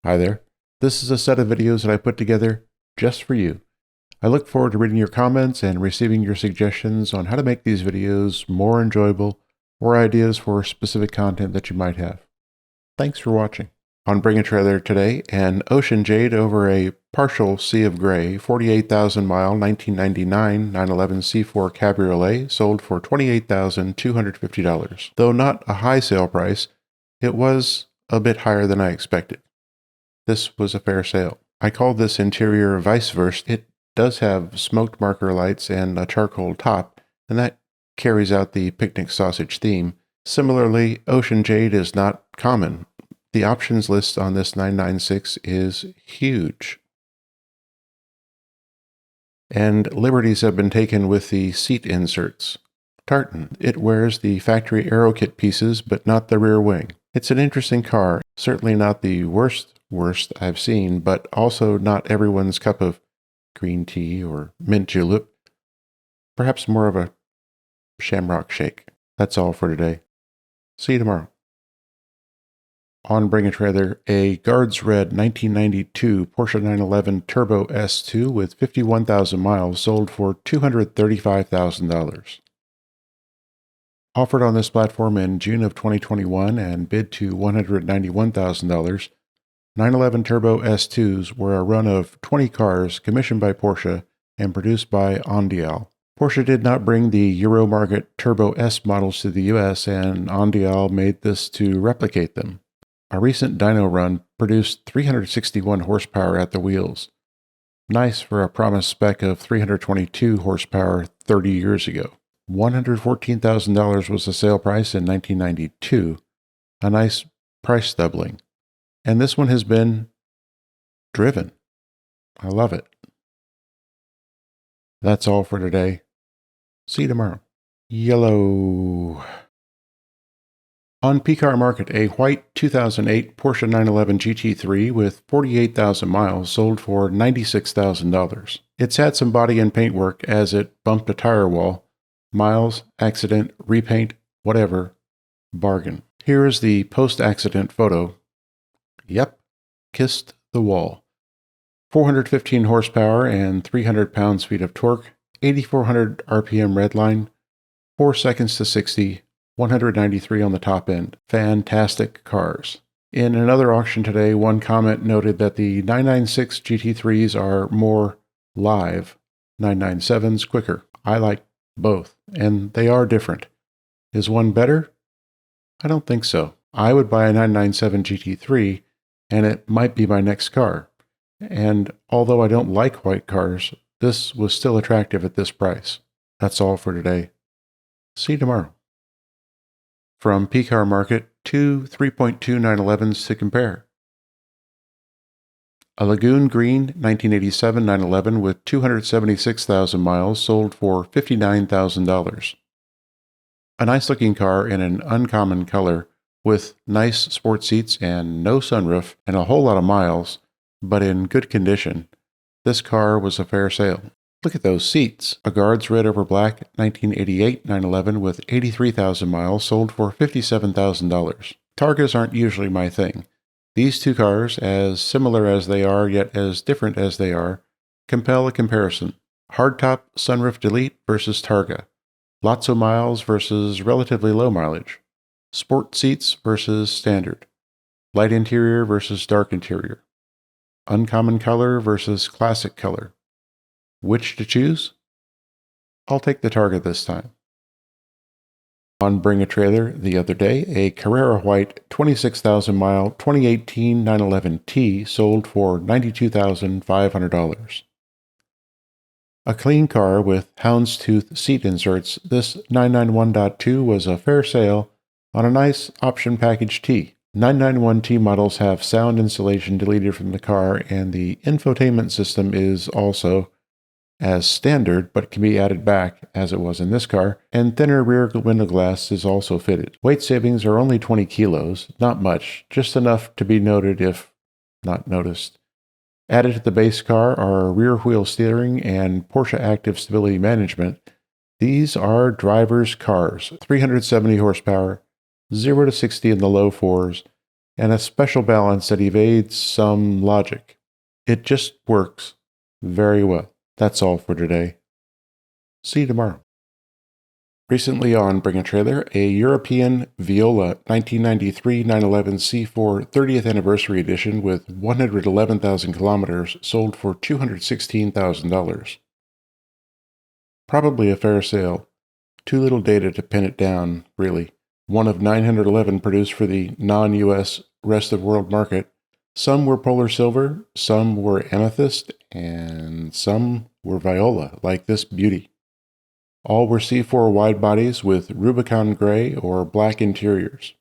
Hi there. This is a set of videos that I put together just for you. I look forward to reading your comments and receiving your suggestions on how to make these videos more enjoyable or ideas for specific content that you might have. Thanks for watching. On Bring a Trailer today, an Ocean Jade over a partial sea of gray 48,000 mile 1999 911 C4 Cabriolet sold for $28,250. Though not a high sale price, it was a bit higher than I expected. This was a fair sale. I call this interior vice versa. It does have smoked marker lights and a charcoal top, and that carries out the picnic sausage theme. Similarly, Ocean Jade is not common. The options list on this 996 is huge. And liberties have been taken with the seat inserts. Tartan. It wears the factory aero kit pieces, but not the rear wing. It's an interesting car, certainly not the worst I've seen, but also not everyone's cup of green tea or mint julep. Perhaps more of a shamrock shake. That's all for today. See you tomorrow. On Bring a Trailer, a Guards Red 1992 Porsche 911 Turbo S2 with 51,000 miles sold for $235,000. Offered on this platform in June of 2021 and bid to $191,000, 911 Turbo S2s were a run of 20 cars commissioned by Porsche and produced by Ondial. Porsche did not bring the Euromarket Turbo S models to the US, and Ondial made this to replicate them. A recent dyno run produced 361 horsepower at the wheels. Nice for a promised spec of 322 horsepower 30 years ago. $114,000 was the sale price in 1992, a nice price doubling. And this one has been driven. I love it. That's all for today. See you tomorrow. Yellow. On PCAR Market, a white 2008 Porsche 911 GT3 with 48,000 miles sold for $96,000. It's had some body and paint work as it bumped a tire wall. Miles, accident, repaint, whatever, bargain. Here is the post-accident photo. Yep, kissed the wall. 415 horsepower and 300 pounds-feet of torque, 8,400 RPM redline, 4 seconds to 60, 193 on the top end. Fantastic cars. In another auction today, one comment noted that the 996 GT3s are more live, 997s quicker. I like both, and they are different. Is one better? I don't think so. I would buy a 997 GT3, and it might be my next car. And although I don't like white cars, this was still attractive at this price. That's all for today. See you tomorrow. From PCAR Market, 2 3.2 911s to compare. A Lagoon Green 1987 911 with 276,000 miles sold for $59,000. A nice-looking car in an uncommon color with nice sport seats and no sunroof and a whole lot of miles, but in good condition. This car was a fair sale. Look at those seats. A Guards Red over Black 1988 911 with 83,000 miles sold for $57,000. Targas aren't usually my thing. These two cars, as similar as they are yet as different as they are, compel a comparison. Hardtop sunroof delete versus Targa. Lots of miles versus relatively low mileage. Sport seats versus standard. Light interior versus dark interior. Uncommon color versus classic color. Which to choose? I'll take the Targa this time. On Bring a Trailer the other day, a Carrera White 26,000 mile 2018 911T sold for $92,500. A clean car with houndstooth seat inserts, this 991.2 was a fair sale on a nice option package T. 991T models have sound insulation deleted from the car, and the infotainment system is also as standard, but can be added back, as it was in this car, and thinner rear window glass is also fitted. Weight savings are only 20 kilos, not much, just enough to be noted if not noticed. Added to the base car are rear wheel steering and Porsche Active Stability Management. These are driver's cars, 370 horsepower, 0 to 60 in the low fours, and a special balance that evades some logic. It just works very well. That's all for today. See you tomorrow. Recently on Bring a Trailer, a European Viola 1993 911 C4 30th Anniversary Edition with 111,000 kilometers sold for $216,000. Probably a fair sale. Too little data to pin it down, really. One of 911 produced for the non-US rest of world market. Some were polar silver, some were amethyst, and some were viola, like this beauty. All were C4 wide bodies with Rubicon gray or black interiors.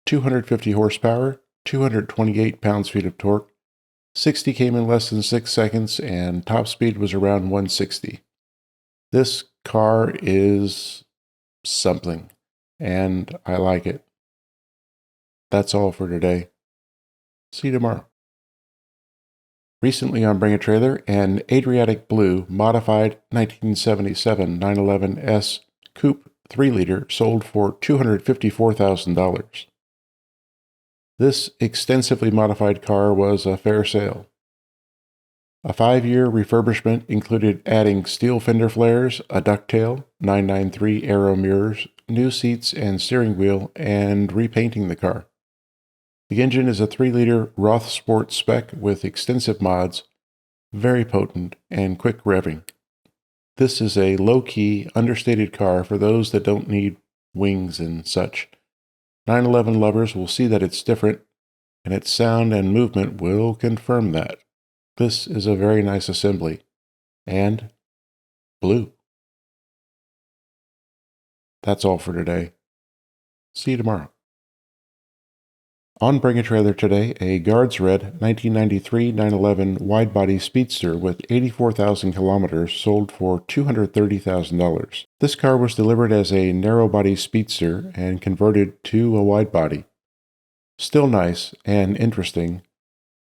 250 horsepower, 228 pounds-feet of torque, 60 came in less than 6 seconds, and top speed was around 160. This car is something, and I like it. That's all for today. See you tomorrow. Recently on Bring a Trailer, an Adriatic Blue modified 1977 911S Coupe 3-liter sold for $254,000. This extensively modified car was a fair sale. A 5-year refurbishment included adding steel fender flares, a ducktail, 993 aero mirrors, new seats and steering wheel, and repainting the car. The engine is a 3-liter Roth Sport spec with extensive mods, very potent, and quick revving. This is a low-key, understated car for those that don't need wings and such. 911 lovers will see that it's different, and its sound and movement will confirm that. This is a very nice assembly. And blue. That's all for today. See you tomorrow. On Bring a Trailer today, a Guards Red 1993 911 wide-body Speedster with 84,000 kilometers sold for $230,000. This car was delivered as a narrow-body Speedster and converted to a wide-body. Still nice and interesting,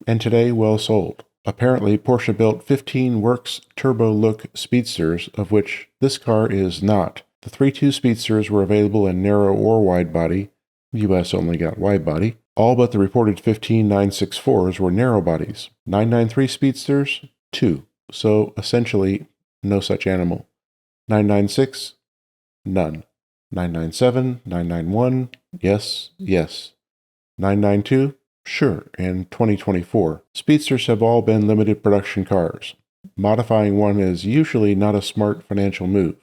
and today well sold. Apparently, Porsche built 15 Works turbo-look Speedsters, of which this car is not. The 3.2 Speedsters were available in narrow or wide-body. US only got wide-body. All but the reported 15 964s were narrow bodies. 993 Speedsters, 2. So essentially, no such animal. 996, none. 997, 991, yes, yes. 992, sure, in 2024. Speedsters have all been limited production cars. Modifying one is usually not a smart financial move.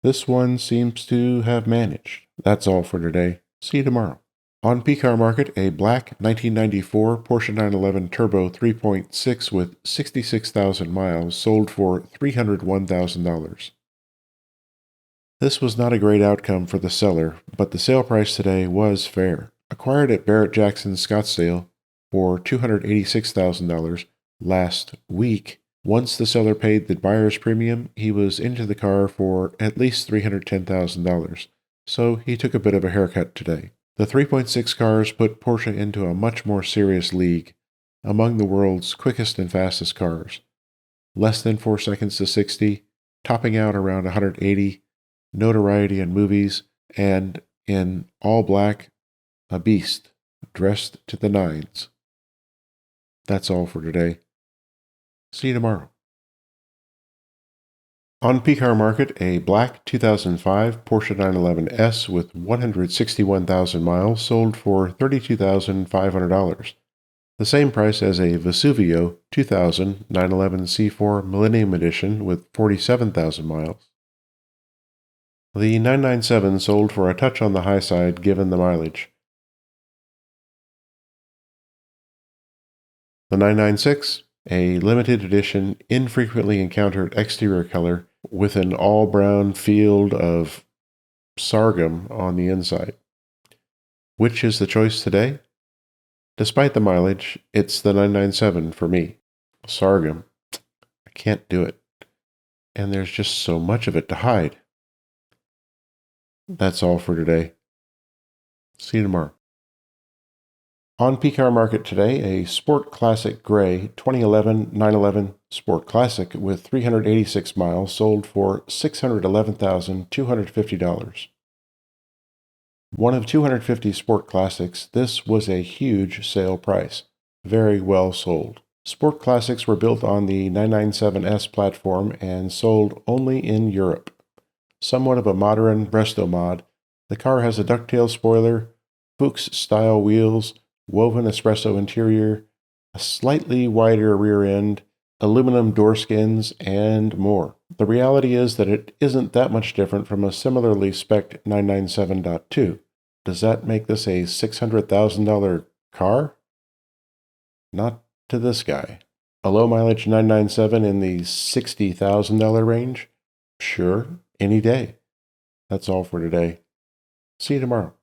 This one seems to have managed. That's all for today. See you tomorrow. On P-Car Market, a black 1994 Porsche 911 Turbo 3.6 with 66,000 miles sold for $301,000. This was not a great outcome for the seller, but the sale price today was fair. Acquired at Barrett-Jackson Scottsdale for $286,000 last week. Once the seller paid the buyer's premium, he was into the car for at least $310,000, so he took a bit of a haircut today. The 3.6 cars put Porsche into a much more serious league, among the world's quickest and fastest cars. Less than 4 seconds to 60, topping out around 180, notoriety in movies, and in all black, a beast, dressed to the nines. That's all for today. See you tomorrow. On P-Car Market, a black 2005 Porsche 911S with 161,000 miles sold for $32,500. The same price as a Vesuvio 2000 911 C4 Millennium Edition with 47,000 miles. The 997 sold for a touch on the high side given the mileage. The 996, a limited edition, infrequently encountered exterior color with an all-brown field of sorghum on the inside. Which is the choice today? Despite the mileage, it's the 997 for me. Sorghum. I can't do it. And there's just so much of it to hide. That's all for today. See you tomorrow. On P-Car Market today, a Sport Classic Gray 2011 911 Sport Classic with 386 miles sold for $611,250. One of 250 sport classics, this was a huge sale price. Very well sold. Sport classics were built on the 997S platform and sold only in Europe. Somewhat of a modern resto mod, the car has a ducktail spoiler, Fuchs-style wheels, woven espresso interior, a slightly wider rear end, aluminum door skins, and more. The reality is that it isn't that much different from a similarly spec'd 997.2. Does that make this a $600,000 car? Not to this guy. A low mileage 997 in the $60,000 range? Sure, any day. That's all for today. See you tomorrow.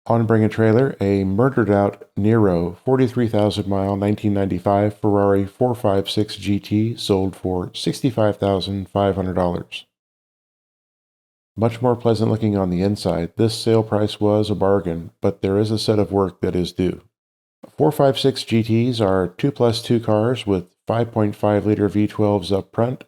On Bring a Trailer, a murdered out Nero 43,000 mile 1995 Ferrari 456 GT sold for $65,500. Much more pleasant looking on the inside, this sale price was a bargain, but there is a set of work that is due. 456 GTs are 2+2 cars with 5.5-liter V12s up front,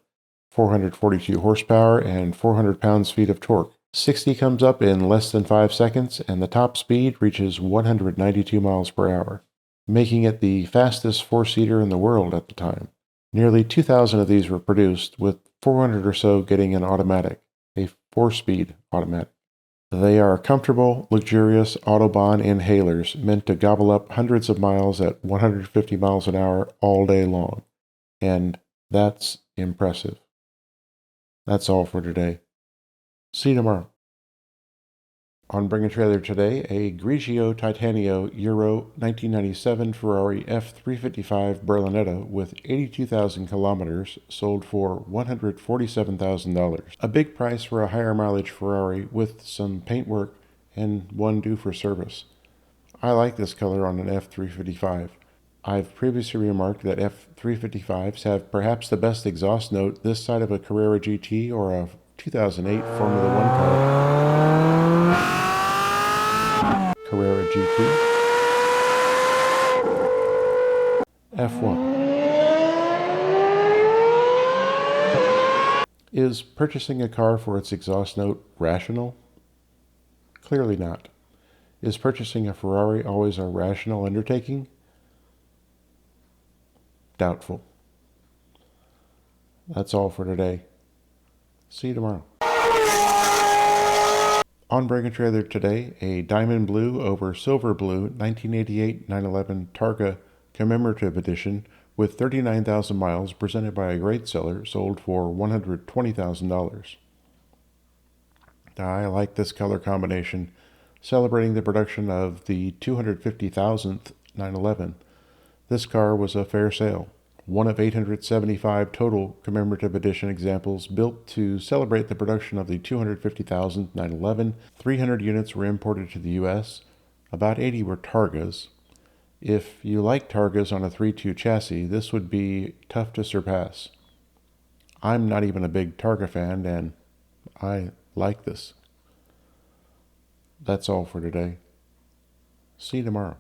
442 horsepower, and 400 pounds-feet of torque. 60 comes up in less than 5 seconds, and the top speed reaches 192 miles per hour, making it the fastest four-seater in the world at the time. Nearly 2,000 of these were produced, with 400 or so getting an automatic, a 4-speed automatic. They are comfortable, luxurious Autobahn inhalers meant to gobble up hundreds of miles at 150 miles an hour all day long. And that's impressive. That's all for today. See you tomorrow. On Bring a Trailer today, a Grigio Titanio Euro 1997 Ferrari F355 Berlinetta with 82,000 kilometers sold for $147,000. A big price for a higher mileage Ferrari with some paintwork and one due for service. I like this color on an F355. I've previously remarked that F355s have perhaps the best exhaust note this side of a Carrera GT or a 2008 Formula One car. Carrera GT, F1. Is purchasing a car for its exhaust note rational? Clearly not. Is purchasing a Ferrari always a rational undertaking? Doubtful. That's all for today. See you tomorrow. On Bring a Trailer today, a diamond blue over silver blue 1988 911 Targa Commemorative Edition with 39,000 miles presented by a great seller sold for $120,000. I like this color combination, celebrating the production of the 250,000th 911. This car was a fair sale. One of 875 total commemorative edition examples built to celebrate the production of the 250,000th 911. 300 units were imported to the U.S. About 80 were Targas. If you like Targas on a 3.2 chassis, this would be tough to surpass. I'm not even a big Targa fan, and I like this. That's all for today. See you tomorrow.